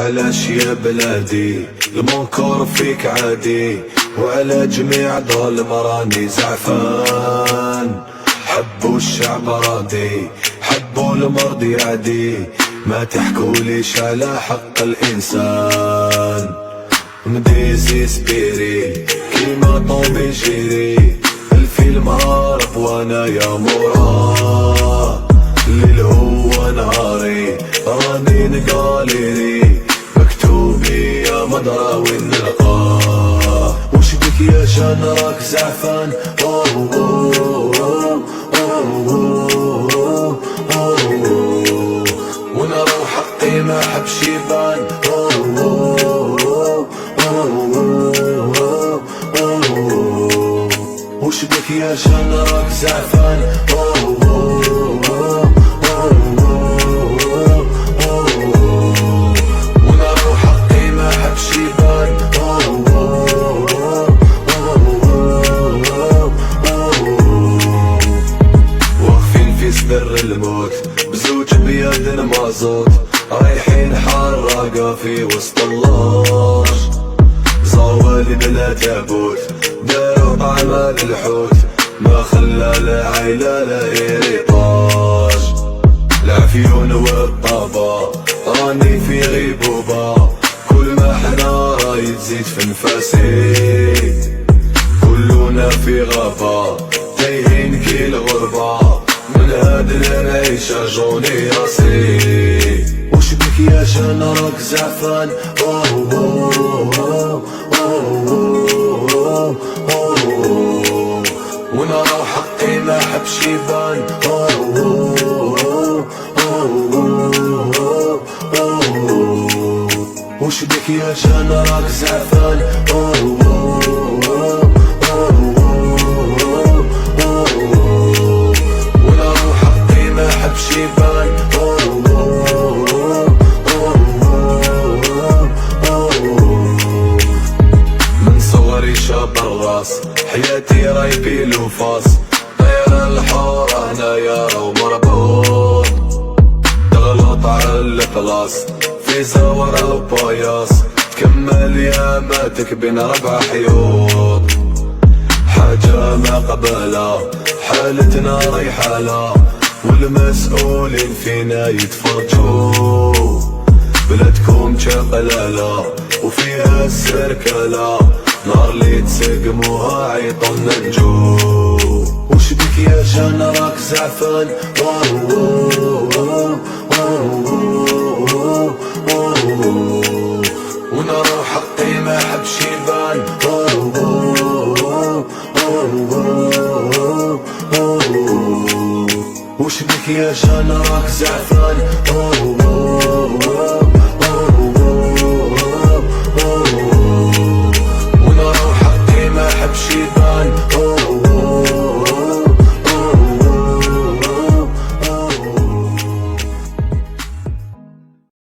علاش يا بلادي المنكر فيك عادي، وعلى جميع ظلم راني زعفان. حبوا الشعب راضي، حبوا المرضي عادي، ما تحكوليش على حق الانسان. مديزي سبيري كيما طوبي جيري، الفيلم هارب وانا يا موراه. الليل هو نهاري راني نقاليري، مكتوبي يا مدرى وين نلقاه. وش بك يا جان راك زعفان؟ وانا رو حقي ما حبش يبان. وش بك يا جان راك زعفان؟ وانا رو حقي ما حبش يبان. واقفين في سدر الموت بزوج بيد المازوت، رايحين حراقة في وسط اللاش. زوالي بلا تابوت داروا طعمال الحوت، ما خلى لا عيلة لا إيريطاج. العفيون والطابة راني في غيبوبة، كل ما حنا راي تزيد في نفاسي. كلنا في غابة تايهين كي الغربة، من هاد العيشة جوني راسي. وش بك يا جان راك زعفان؟ وانا رو حقي ما حبش يبان. وش بك يا جان راك زعفان؟ وانا رو حقي ما حبش يبان. من صغري شاب الراس، حياتي راي بيلو فاس، طير الحورة هنايا رو مربوط. تغلط على الإخلاص في زورة وباياس، تكمل ياماتك بين 4 حيوط. حاجة ما قبلها حالتنا ريحالة، والمسؤولين فينا يتفرجوا. بلادكم شقلالة وفيها السركلة، نار اللي تسقموها عيطنا نجو. وش بك يا جان راك زعفان؟ وانا رو حقي ما حبش يبان. وش بك يا جان راك زعفان؟